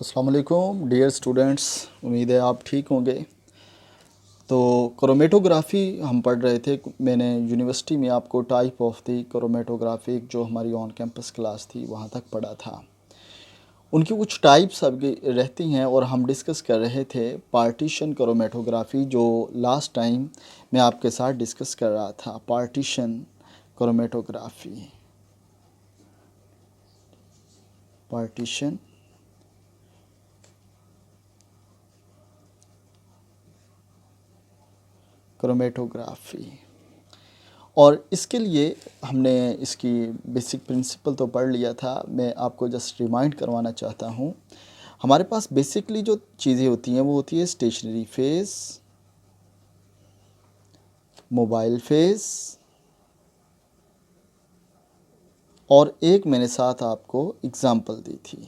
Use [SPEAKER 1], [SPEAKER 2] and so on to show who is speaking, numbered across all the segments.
[SPEAKER 1] अस्सलाम वालेकुम dear students, उम्मीद है आप ठीक होंगे। तो क्रोमेटोग्राफ़ी हम पढ़ रहे थे। मैंने यूनिवर्सिटी में आपको टाइप ऑफ दी क्रोमेटोग्राफी जो हमारी ऑन कैंपस क्लास थी वहाँ तक पढ़ा था। उनकी कुछ टाइप्स अब रहती हैं और हम डिस्कस कर रहे थे पार्टीशन क्रोमेटोग्राफ़ी, जो लास्ट टाइम मैं आपके साथ डिस्कस कर रहा था। पार्टीशन क्रोमेटोग्राफ़ी, पार्टीशन क्रोमेटोग्राफी, और इसके लिए हमने इसकी बेसिक प्रिंसिपल तो पढ़ लिया था। मैं आपको जस्ट रिमाइंड करवाना चाहता हूँ। हमारे पास बेसिकली जो चीज़ें होती हैं वो होती है स्टेशनरी फेस, मोबाइल फेस, और एक मैंने साथ आपको एग्ज़ाम्पल दी थी।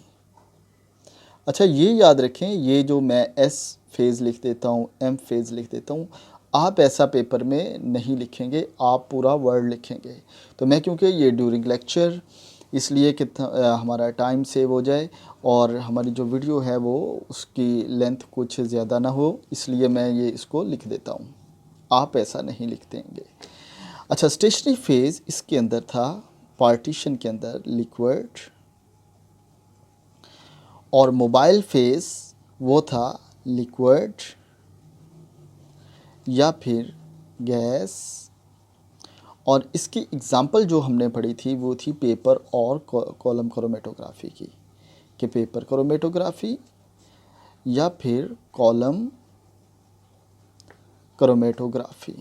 [SPEAKER 1] अच्छा, ये याद रखें, ये जो मैं एस फेज़ लिख देता हूँ, एम फेज़ लिख देता हूँ, आप ऐसा पेपर में नहीं लिखेंगे, आप पूरा वर्ड लिखेंगे। तो मैं क्योंकि ये ड्यूरिंग लेक्चर, इसलिए कितना हमारा टाइम सेव हो जाए और हमारी जो वीडियो है वो उसकी लेंथ कुछ ज़्यादा ना हो, इसलिए मैं ये इसको लिख देता हूँ। आप ऐसा नहीं लिख देंगे। अच्छा, स्टेशनरी फेज़ इसके अंदर था, पार्टीशन के अंदर लिक्विड, और मोबाइल फेस वो था लिक्विड या फिर गैस। और इसकी एग्ज़ाम्पल जो हमने पढ़ी थी वो थी पेपर और कॉलम क्रोमेटोग्राफी की, कि पेपर क्रोमेटोग्राफी या फिर कॉलम क्रोमेटोग्राफी।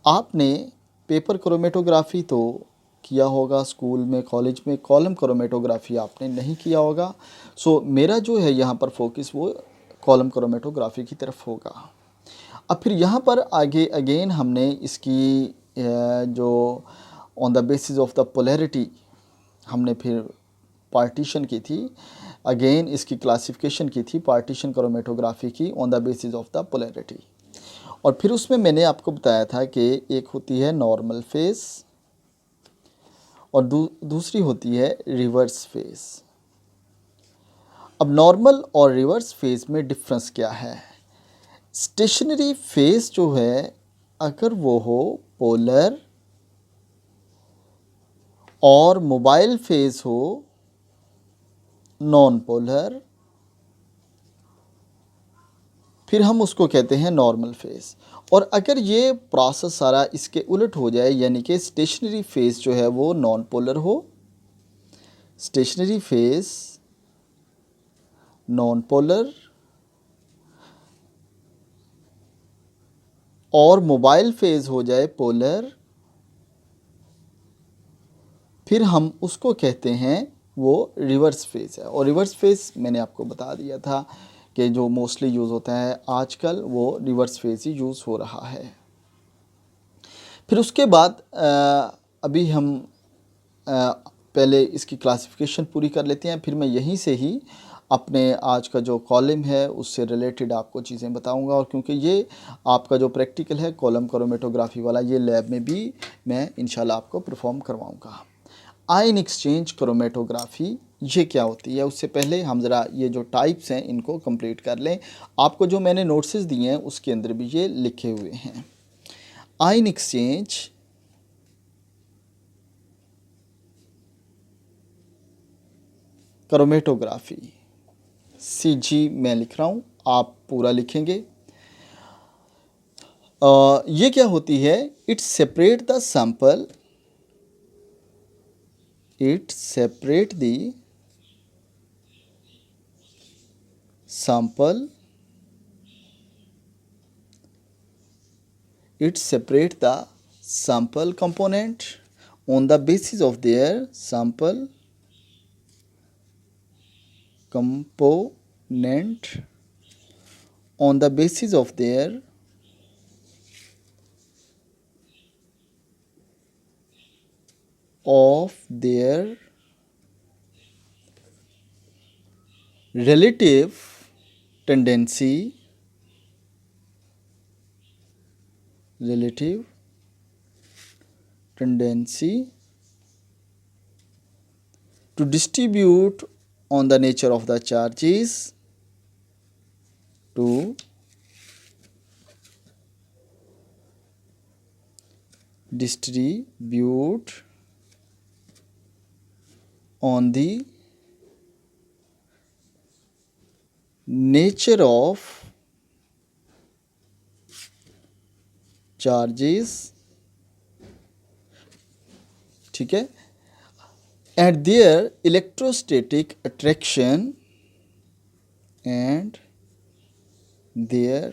[SPEAKER 1] आपने पेपर क्रोमेटोग्राफी तो किया होगा स्कूल में, कॉलेज में। कॉलम क्रोमेटोग्राफी आपने नहीं किया होगा। सो मेरा जो है यहाँ पर फोकस वो कॉलम क्रोमेटोग्राफी की तरफ होगा। अब फिर यहाँ पर आगे अगेन हमने इसकी जो on the basis of the polarity हमने फिर पार्टीशन की थी। अगेन इसकी क्लासिफिकेशन की थी पार्टीशन क्रोमेटोग्राफी की on the basis of the polarity. और फिर उसमें मैंने आपको बताया था कि एक होती है नॉर्मल फेस और दूसरी होती है रिवर्स फेस। अब नॉर्मल और रिवर्स फेस में डिफरेंस क्या है? स्टेशनरी फेस जो है, अगर वो हो पोलर, और मोबाइल फेस हो नॉन पोलर, फिर हम उसको कहते हैं नॉर्मल फेस। और अगर ये प्रोसेस सारा इसके उलट हो जाए, यानी कि स्टेशनरी फेस जो है वो नॉन पोलर हो, स्टेशनरी फेस नॉन पोलर, और मोबाइल फेज हो जाए पोलर, फिर हम उसको कहते हैं वो रिवर्स फेज है। और रिवर्स फेज मैंने आपको बता दिया था कि जो मोस्टली यूज़ होता है आजकल वो रिवर्स फेज ही यूज़ हो रहा है। फिर उसके बाद अभी हम पहले इसकी क्लासिफिकेशन पूरी कर लेते हैं, फिर मैं यहीं से ही अपने आज का जो कॉलम है उससे रिलेटेड आपको चीज़ें बताऊंगा। और क्योंकि ये आपका जो प्रैक्टिकल है कॉलम क्रोमेटोग्राफी वाला, ये लैब में भी मैं इंशाल्लाह आपको परफॉर्म करवाऊंगा। आयन एक्सचेंज क्रोमेटोग्राफी ये क्या होती है, उससे पहले हम ज़रा ये जो टाइप्स हैं इनको कंप्लीट कर लें। आपको जो मैंने नोट्स दिए हैं उसके अंदर भी ये लिखे हुए हैं। आयन एक्सचेंज क्रोमेटोग्राफी, CG मैं लिख रहा हूँ, आप पूरा लिखेंगे। ये क्या होती है? It separate the sample, it separate the sample, it separate the sample component on the basis of their sample component on the basis of their relative tendency, relative tendency to distribute on the nature of the charges, to distribute on the nature of charges, ठीक है, and their electrostatic attraction, and their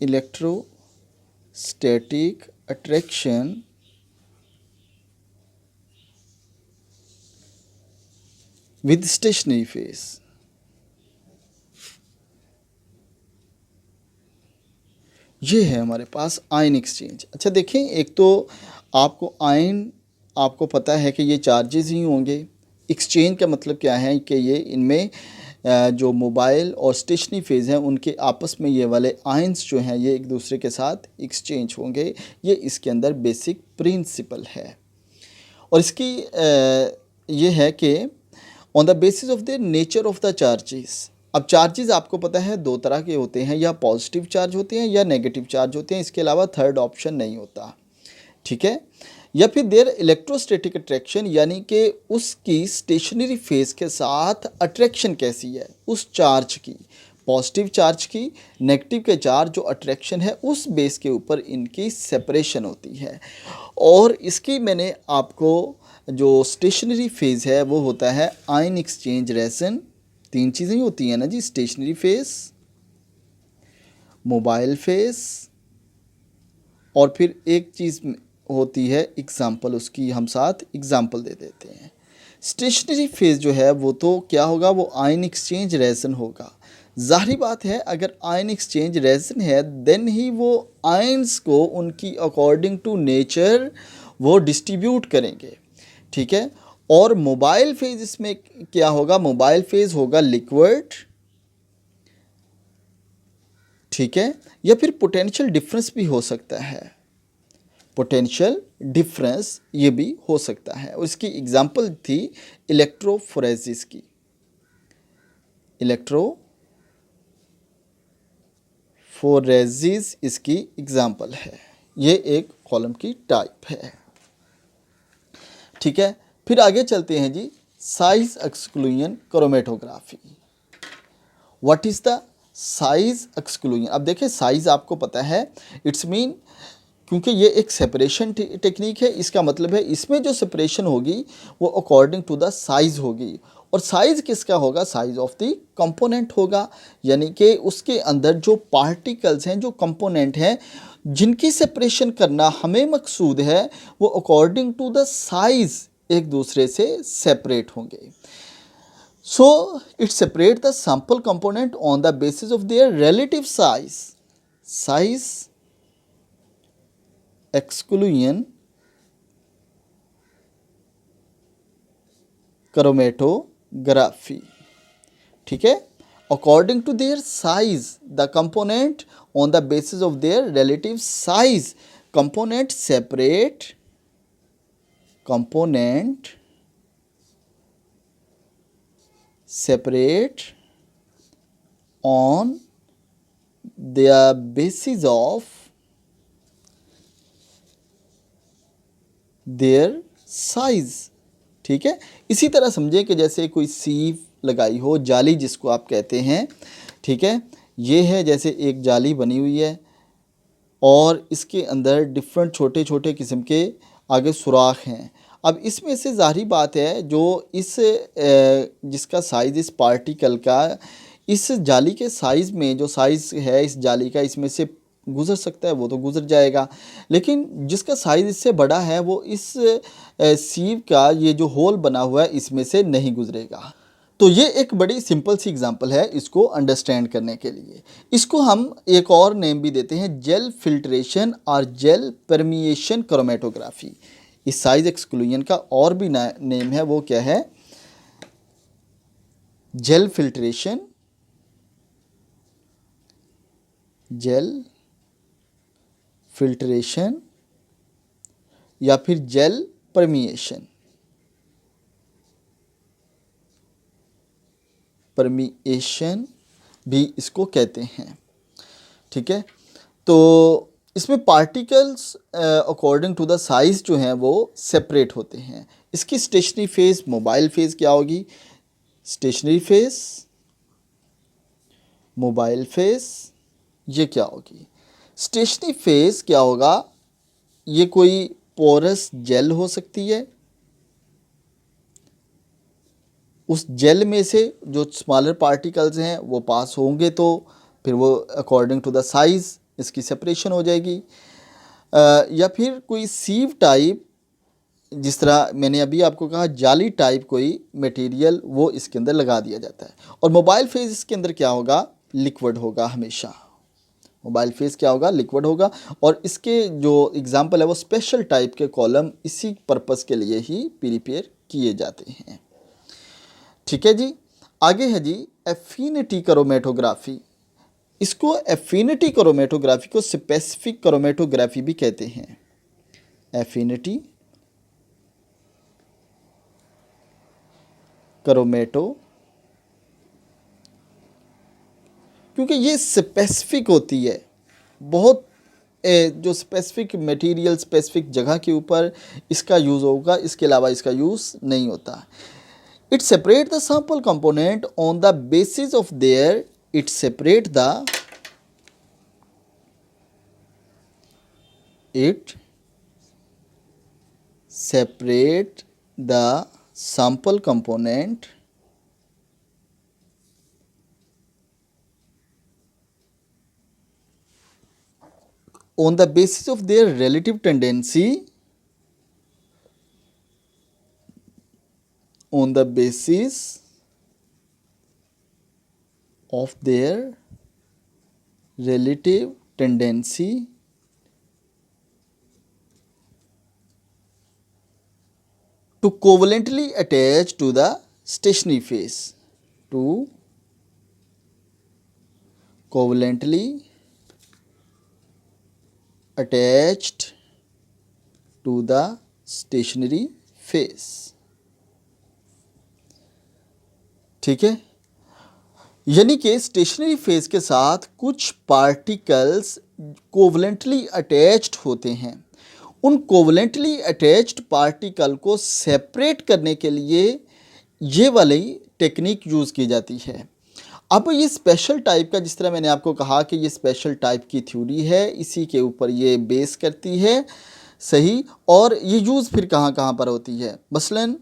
[SPEAKER 1] electrostatic attraction with stationary phase. ये है हमारे पास ion exchange. अच्छा देखें, एक तो आपको आयन, आपको पता है कि ये चार्जेस ही होंगे। एक्सचेंज का मतलब क्या है कि ये इनमें जो मोबाइल और स्टेशनरी फेज़ हैं उनके आपस में ये वाले आयंस जो हैं ये एक दूसरे के साथ एक्सचेंज होंगे। ये इसके अंदर बेसिक प्रिंसिपल है। और इसकी ये है कि on the basis of the nature of the charges. अब चार्जेस आपको पता है दो तरह के होते हैं, या पॉजिटिव चार्ज होते हैं या नेगेटिव चार्ज होते हैं, इसके अलावा थर्ड ऑप्शन नहीं होता, ठीक है। या फिर देयर इलेक्ट्रोस्टैटिक अट्रैक्शन, यानी कि उसकी स्टेशनरी फेज के साथ अट्रैक्शन कैसी है उस चार्ज की, पॉजिटिव चार्ज की, नेगेटिव के चार्ज जो अट्रैक्शन है उस बेस के ऊपर इनकी सेपरेशन होती है। और इसकी मैंने आपको जो स्टेशनरी फेज़ है वो होता है आयन एक्सचेंज रेशन। तीन चीज़ें होती हैं ना जी, स्टेशनरी फेज़, मोबाइल फेज़, और फिर एक चीज़ होती है एग्ज़ाम्पल, उसकी हम साथ एग्ज़ाम्पल दे देते हैं। स्टेशनरी फेज़ जो है वो तो क्या होगा, वो आयन एक्सचेंज रेशन होगा। ज़ाहिर बात है अगर आयन एक्सचेंज रेशन है देन ही वो आयन्स को उनकी अकॉर्डिंग टू नेचर वो डिस्ट्रीब्यूट करेंगे, ठीक है। और मोबाइल फेज़ इसमें क्या होगा, मोबाइल फेज़ होगा लिक्विड, ठीक है। या फिर पोटेंशियल डिफरेंस भी हो सकता है, पोटेंशियल डिफरेंस ये भी हो सकता है। और इसकी एग्जांपल थी इलेक्ट्रोफोरेसिस की। इलेक्ट्रोफोरेसिस इसकी एग्जांपल है। ये एक कॉलम की टाइप है, ठीक है। फिर आगे चलते हैं जी, size exclusion chromatography. What is the size exclusion. अब देखिए साइज आपको पता है, इट्स मीन, क्योंकि ये एक सेपरेशन टेक्निक है, इसका मतलब है इसमें जो सेपरेशन होगी वो अकॉर्डिंग टू द साइज़ होगी। और साइज़ किसका होगा, साइज़ ऑफ द कंपोनेंट होगा, यानी कि उसके अंदर जो पार्टिकल्स हैं, जो कंपोनेंट हैं, जिनकी सेपरेशन करना हमें मकसूद है, वो अकॉर्डिंग टू द साइज़ एक दूसरे से सेपरेट होंगे। So it separate the sample component on the basis of their relative size. Size exclusion chromatography, ठीक है। According to their size the component on the basis of their relative size, component separate, component separate on the basis of their size, ठीक है। इसी तरह समझे कि जैसे कोई सीप लगाई हो, जाली जिसको आप कहते हैं, ठीक है। ये है जैसे एक जाली बनी हुई है और इसके अंदर डिफरेंट छोटे छोटे किस्म के आगे सुराख हैं। अब इसमें से ज़ाहिर बात है जो इस जिसका साइज़ इस पार्टिकल का इस जाली के साइज़ में जो साइज़ है इस जाली का इसमें से गुज़र सकता है, वो तो गुज़र जाएगा, लेकिन जिसका साइज़ इससे बड़ा है वो इस सीव का ये जो होल बना हुआ है इसमें से नहीं गुज़रेगा। तो ये एक बड़ी सिंपल सी एग्जांपल है इसको अंडरस्टैंड करने के लिए। इसको हम एक और नेम भी देते हैं, जेल फिल्ट्रेशन और जेल परमिएशन क्रोमेटोग्राफी। इस साइज एक्सक्लूजन का और भी नेम है, वो क्या है, जेल फिल्ट्रेशन, जेल फिल्ट्रेशन या फिर जेल परमिएशन, परमिएशन भी इसको कहते हैं। ठीक है, तो इसमें particles according to the size जो हैं वो सेपरेट होते हैं। इसकी स्टेशनरी फेज, मोबाइल फेज क्या होगी? स्टेशनरी फेज, मोबाइल फेज, ये क्या होगी? स्टेशनरी फेज क्या होगा? ये कोई पोरस जेल हो सकती है, उस जेल में से जो स्मॉलर पार्टिकल्स हैं वो पास होंगे तो फिर वो अकॉर्डिंग टू द साइज़ इसकी सेपरेशन हो जाएगी। या फिर कोई सीव टाइप, जिस तरह मैंने अभी आपको कहा जाली टाइप कोई मटेरियल, वो इसके अंदर लगा दिया जाता है। और मोबाइल फेज इसके अंदर क्या होगा? लिक्विड होगा हमेशा। मोबाइल फेज क्या होगा? लिक्विड होगा। और इसके जो एग्जांपल है वो स्पेशल टाइप के कॉलम इसी पर्पस के लिए ही प्रिपेयर किए जाते हैं। ठीक है जी, आगे है जी एफिनिटी क्रोमेटोग्राफी। इसको एफिनिटी क्रोमेटोग्राफी को स्पेसिफिक क्रोमेटोग्राफी भी कहते हैं। एफिनिटी क्रोमेटो, क्योंकि ये स्पेसिफिक होती है, बहुत जो स्पेसिफिक मटेरियल स्पेसिफिक जगह के ऊपर इसका यूज़ होगा, इसके अलावा इसका यूज़ नहीं होता। It separate the sample component on the basis of their, it separate the, it separate the sample component on the basis of their relative tendency, on the basis of their relative tendency to covalently attach to the stationary phase, to covalently attached to the stationary phase। ठीक है, यानी कि stationary phase के साथ कुछ particles covalently attached होते हैं। उन कोवलेंटली अटैच्ड पार्टिकल को सेपरेट करने के लिए ये वाली टेक्निक यूज़ की जाती है। अब ये स्पेशल टाइप का, जिस तरह मैंने आपको कहा कि ये स्पेशल टाइप की थ्योरी है, इसी के ऊपर ये बेस करती है, सही। और ये यूज़ फिर कहाँ कहाँ पर होती है? मसलन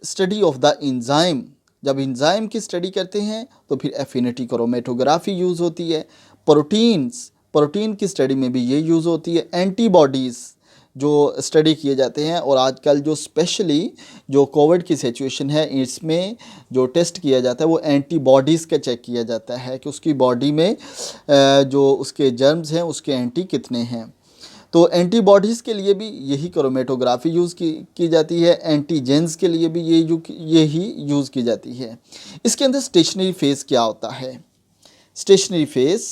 [SPEAKER 1] स्टडी ऑफ द एंजाइम, जब एंजाइम की स्टडी करते हैं तो फिर एफिनिटी क्रोमेटोग्राफी यूज़ होती है। प्रोटीन्स, प्रोटीन की स्टडी में भी ये यूज़ होती है। एंटीबॉडीज़ जो स्टडी किए जाते हैं, और आजकल जो स्पेशली जो कोविड की सिचुएशन है, इसमें जो टेस्ट किया जाता है वो एंटीबॉडीज़ का चेक किया जाता है कि उसकी बॉडी में जो उसके जर्म्स हैं उसके एंटी कितने हैं। तो एंटीबॉडीज़ के लिए भी यही क्रोमेटोग्राफी यूज़ की जाती है। एंटीजेंस के लिए भी यही यूज़ की जाती है। इसके अंदर स्टेशनरी फेज़ क्या होता है? Stationary phase,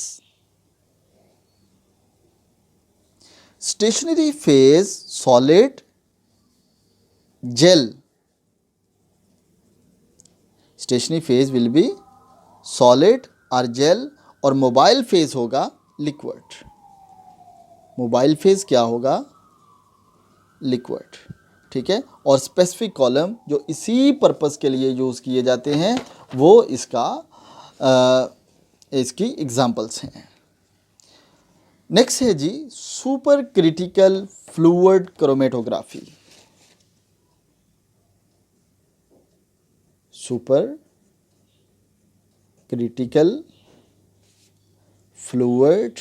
[SPEAKER 1] stationary phase solid gel, stationary phase will be solid और जेल, और मोबाइल फेज़ होगा लिक्विड। मोबाइल फेज़ क्या होगा? लिक्विड। ठीक है, और स्पेसिफिक कॉलम जो इसी पर्पस के लिए यूज़ किए जाते हैं वो इसकी एग्जांपल्स हैं। नेक्स्ट है जी super critical fluid chromatography. Super critical fluid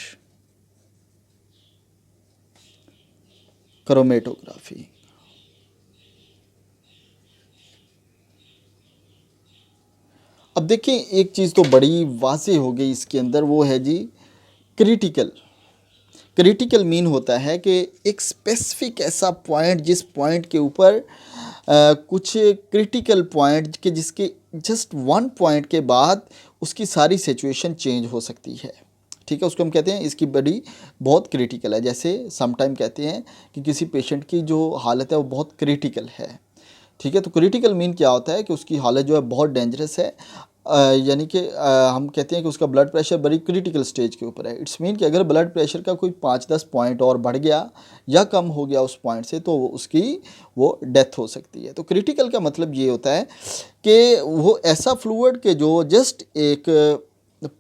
[SPEAKER 1] chromatography. अब देखिए, एक चीज़ तो बड़ी वाज़ेह हो गई इसके अंदर, वो है जी क्रिटिकल। क्रिटिकल मीन होता है कि एक स्पेसिफिक ऐसा पॉइंट, जिस पॉइंट के ऊपर कुछ क्रिटिकल पॉइंट के जिसके जस्ट वन पॉइंट के बाद उसकी सारी सिचुएशन चेंज हो सकती है। ठीक है, उसको हम कहते हैं इसकी बॉडी बहुत क्रिटिकल है। जैसे समटाइम कहते हैं कि किसी पेशेंट की जो हालत है वो बहुत क्रिटिकल है, ठीक है। तो क्रिटिकल मीन क्या होता है कि उसकी हालत जो है बहुत डेंजरस है, यानी कि हम कहते हैं कि उसका ब्लड प्रेशर बड़ी क्रिटिकल स्टेज के ऊपर है। इट्स मीन कि अगर ब्लड प्रेशर का कोई 5-10 पॉइंट और बढ़ गया या कम हो गया उस पॉइंट से तो वो डेथ हो सकती है। तो क्रिटिकल का मतलब ये होता है कि वो ऐसा फ्लूइड के जो जस्ट एक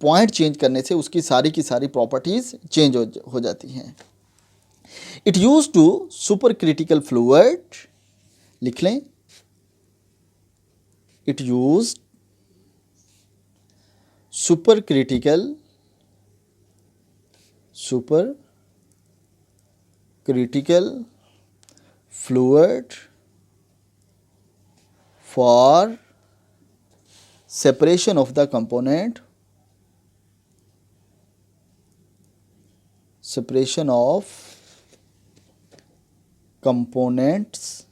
[SPEAKER 1] पॉइंट चेंज करने से उसकी सारी की सारी प्रॉपर्टीज़ चेंज हो जाती हैं। It use to super critical fluid, लिख लें, it use supercritical fluid for separation of the component, separation of components,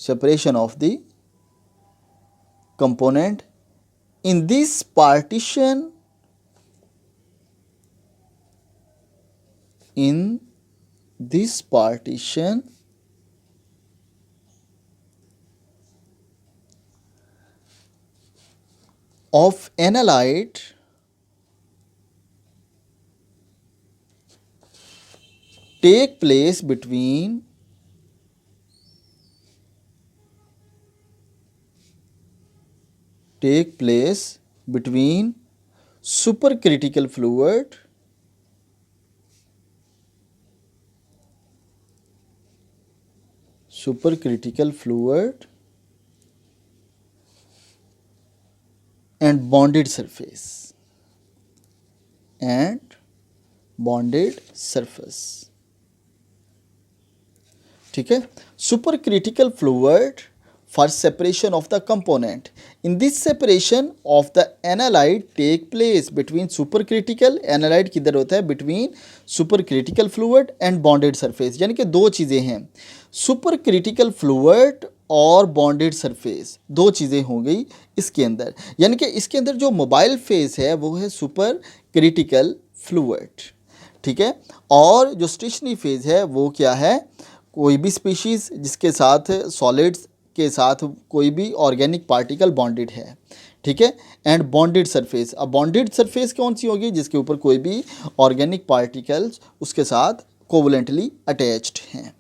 [SPEAKER 1] separation of the component in this partition, in this partition of analyte take place between supercritical fluid and bonded surface, ठीक है। supercritical fluid for separation of the component. In this separation of the analyte take place between supercritical, analyte किधर होता है, between supercritical fluid and bonded surface, यानी कि दो चीज़ें हैं, supercritical fluid और बॉन्डेड सरफेस, दो चीज़ें हो गई इसके अंदर। यानी कि इसके अंदर जो मोबाइल फेज है वो है सुपर क्रिटिकल फ्लूइड, ठीक है। और जो स्टेशनरी फेज है वो क्या है, कोई भी स्पीशीज़ जिसके साथ सॉलिड्स के साथ कोई भी ऑर्गेनिक पार्टिकल बॉन्डेड है, ठीक है। एंड बॉन्डेड सरफेस, अब बॉन्डेड सरफेस कौन सी होगी, जिसके ऊपर कोई भी ऑर्गेनिक पार्टिकल्स उसके साथ कोवलेंटली अटैच्ड हैं,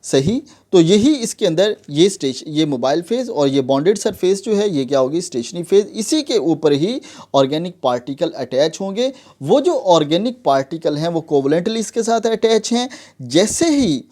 [SPEAKER 1] सही। तो यही इसके अंदर ये मोबाइल फेज और ये बॉन्डेड सरफेस जो है ये क्या होगी, स्टेशनरी फेज। इसी के ऊपर ही ऑर्गेनिक पार्टिकल अटैच होंगे। वो जो ऑर्गेनिक पार्टिकल हैं वो कोवलेंटली इसके साथ अटैच हैं। जैसे ही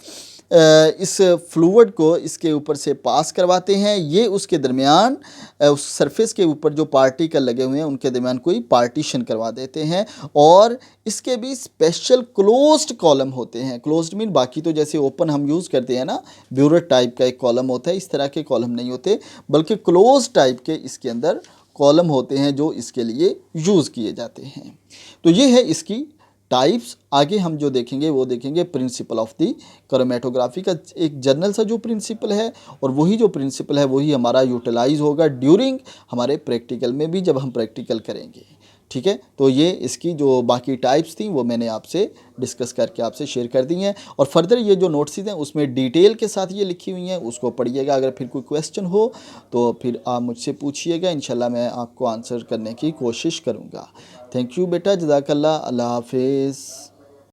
[SPEAKER 1] इस फ्लूइड को इसके ऊपर से पास करवाते हैं, ये उसके दरमियान उस सरफेस के ऊपर जो पार्टिकल लगे हुए हैं उनके दरमियान कोई पार्टीशन करवा देते हैं। और इसके भी स्पेशल क्लोज्ड कॉलम होते हैं। क्लोज्ड मीन बाकी तो जैसे ओपन हम यूज़ करते हैं ना, ब्यूरेट टाइप का एक कॉलम होता है, इस तरह के कॉलम नहीं होते, बल्कि क्लोज टाइप के इसके अंदर कॉलम होते हैं जो इसके लिए यूज़ किए जाते हैं। तो ये है इसकी टाइप्स। आगे हम जो देखेंगे वो देखेंगे प्रिंसिपल ऑफ द क्रोमेटोग्राफी का एक जनरल सा जो प्रिंसिपल है, और वही जो प्रिंसिपल है वही हमारा यूटिलाइज होगा ड्यूरिंग हमारे प्रैक्टिकल में भी, जब हम प्रैक्टिकल करेंगे, ठीक है। तो ये इसकी जो बाकी टाइप्स थी वो मैंने आपसे डिस्कस करके आपसे शेयर कर दी हैं। और फर्दर ये जो नोट्स हैं उसमें डिटेल के साथ ये लिखी हुई हैं, उसको पढ़िएगा। अगर फिर कोई क्वेश्चन हो तो फिर आप मुझसे पूछिएगा, इंशाल्लाह मैं आपको आंसर करने की कोशिश करूँगा। थैंक यू बेटा, जज़ाकल्लाह, अल्लाह हाफिज़।